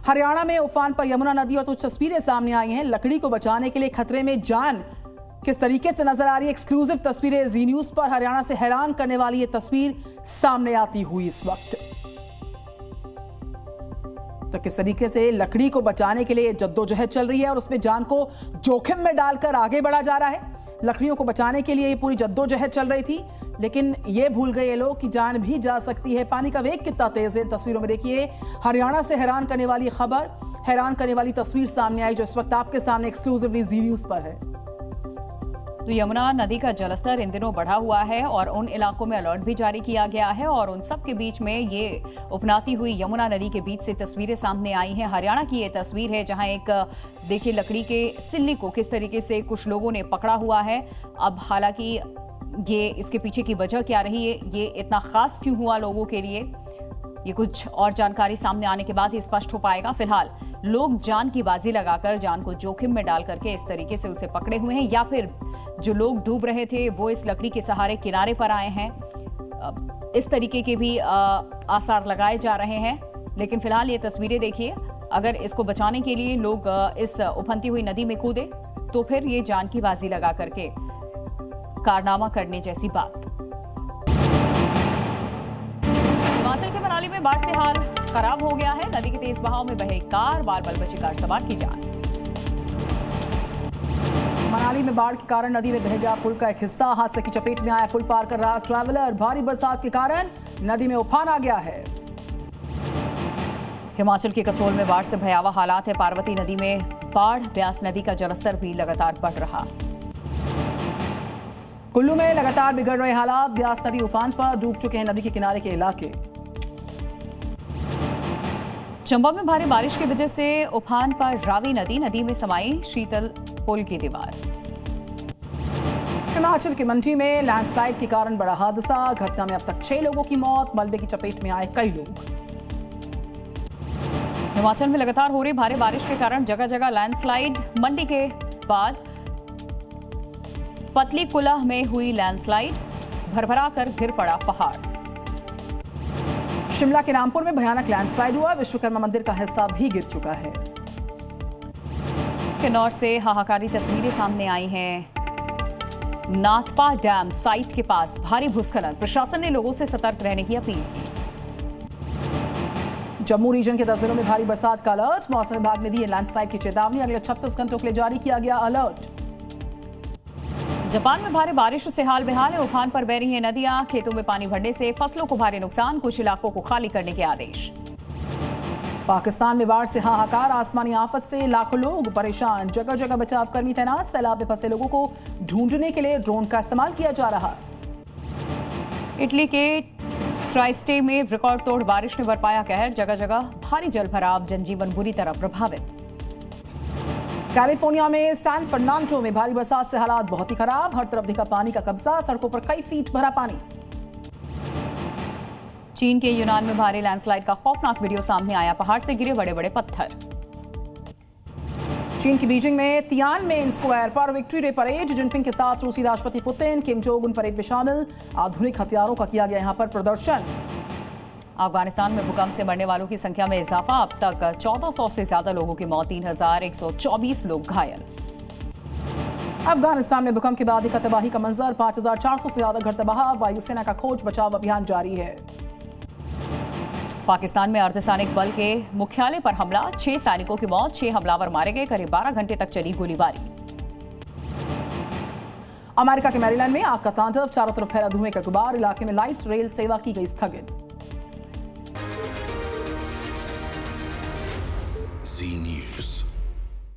हरियाणा में उफान पर यमुना नदी और कुछ तस्वीरें सामने आई हैं। लकड़ी को बचाने के लिए खतरे में जान किस तरीके से नजर आ रही है। एक्सक्लूसिव तस्वीरें जी न्यूज पर। हरियाणा से हैरान करने वाली ये तस्वीर सामने आती हुई इस वक्त। तो किस तरीके से लकड़ी को बचाने के लिए जद्दोजहद चल रही है और उसमें जान को जोखिम में डालकर आगे बढ़ा जा रहा है। लकड़ियों को बचाने के लिए ये पूरी जद्दोजहद चल रही थी, लेकिन ये भूल गए ये लोग कि जान भी जा सकती है। पानी का वेग कितना तेज है तस्वीरों में देखिए। हरियाणा से हैरान करने वाली खबर, हैरान करने वाली तस्वीर सामने आई जो इस वक्त आपके सामने एक्सक्लूसिवली जी न्यूज पर है। तो यमुना नदी का जलस्तर इन दिनों बढ़ा हुआ है और उन इलाकों में अलर्ट भी जारी किया गया है और उन सब के बीच में ये उफनाती हुई यमुना नदी के बीच से तस्वीरें सामने आई हैं। हरियाणा की ये तस्वीर है जहां एक देखिए लकड़ी के सिल्ली को किस तरीके से कुछ लोगों ने पकड़ा हुआ है। अब हालांकि ये इसके पीछे की वजह क्या रही है, ये इतना खास क्यों हुआ लोगों के लिए, ये कुछ और जानकारी सामने आने के बाद ही स्पष्ट हो पाएगा। फिलहाल लोग जान की बाजी लगाकर जान को जोखिम में डाल करके इस तरीके से उसे पकड़े हुए हैं, या फिर जो लोग डूब रहे थे वो इस लकड़ी के सहारे किनारे पर आए हैं। इस तरीके के भी आसार लगाए जा रहे हैं। लेकिन फिलहाल ये तस्वीरें देखिए, अगर इसको बचाने के लिए लोग इस उफनती हुई नदी में कूदे तो फिर ये जान की बाजी लगा करके कारनामा करने जैसी बात। हिमाचल के मनाली में बाढ़ से हाल खराब हो गया है। नदी के तेज बहाव में बहे कार, बाल बची कार सवार की जान। मनाली में बाढ़ के कारण नदी में बह गया पुल का एक हिस्सा। हादसे की चपेट में आया पुल पार कर रहा ट्रैवलर। भारी बरसात के कारण नदी में उफान आ गया है। हिमाचल के कसोल में बाढ़ से भयावह हालात है। पार्वती नदी में बाढ़, ब्यास नदी का जलस्तर भी लगातार बढ़ रहा। कुल्लू में लगातार बिगड़ रहे हालात। ब्यास नदी उफान पर, डूब चुके हैं नदी के किनारे के इलाके। चंबा में भारी बारिश की वजह से उफान पर रावी नदी में समाई शीतल पुल की दीवार। हिमाचल के मंडी में लैंडस्लाइड के कारण बड़ा हादसा। घटना में अब तक 6 लोगों की मौत। मलबे की चपेट में आए कई लोग। हिमाचल में लगातार हो रही भारी बारिश के कारण जगह जगह लैंडस्लाइड। मंडी के बाद पतली कुलाह में हुई लैंडस्लाइड, भरभरा कर गिर पड़ा पहाड़। शिमला के रामपुर में भयानक लैंडस्लाइड हुआ। विश्वकर्मा मंदिर का हिस्सा भी गिर चुका है। किन्नौर से हाहाकारी तस्वीरें सामने आई हैं। नाथपा डैम साइट के पास भारी भूस्खलन। प्रशासन ने लोगों से सतर्क रहने की अपील की। जम्मू रीजन के 10 जिलों में भारी बरसात का अलर्ट। मौसम विभाग ने दी है लैंडस्लाइड की चेतावनी। अगले 36 घंटों के लिए जारी किया गया अलर्ट। जापान में भारी बारिश से हाल बेहाल है। उफान पर बह रही है नदियां। खेतों में पानी भरने से फसलों को भारी नुकसान। कुछ इलाकों को खाली करने के आदेश। पाकिस्तान में बाढ़ से हाहाकार। आसमानी आफत से लाखों लोग परेशान। जगह जगह बचाव कर्मी तैनात। सैलाब में फंसे लोगों को ढूंढने के लिए ड्रोन का इस्तेमाल किया जा रहा। इटली के ट्राइस्टे में रिकॉर्ड तोड़ बारिश ने बरपाया कहर। जगह जगह भारी जलभराव, जनजीवन बुरी तरह प्रभावित। कैलिफोर्निया में सैन फर्नांडो में भारी बरसात से हालात बहुत ही खराब। हर तरफ दिखा पानी का कब्जा। सड़कों पर कई फीट भरा पानी। चीन के यूनान में भारी लैंडस्लाइड का खौफनाक वीडियो सामने आया। पहाड़ से गिरे बड़े बड़े पत्थर। चीन की बीजिंग में तियानमेन स्क्वायर पर विक्ट्री डे परेड। जिनपिंग के साथ रूसी राष्ट्रपति Putin, Kim Jong Un parade में शामिल। आधुनिक हथियारों का किया गया यहां पर प्रदर्शन। अफगानिस्तान में भूकंप से मरने वालों की संख्या में इजाफा। अब तक 1400 से ज्यादा लोगों की मौत, 3124 लोग घायल। अफगानिस्तान में भूकंप के बाद दिखा तबाही का मंजर। 5400 से ज्यादा घर तबाह। वायुसेना का खोज बचाव अभियान जारी है। पाकिस्तान में अर्धसैनिक बल के मुख्यालय पर हमला। 6 सैनिकों की मौत, 6 हमलावर मारे गए। करीब 12 घंटे तक चली गोलीबारी। अमेरिका के मैरीलैंड में आग का तांडव। चारों तरफ फैला धुएं का गुबार। इलाके में लाइट रेल सेवा की गई स्थगित। जी न्यूज।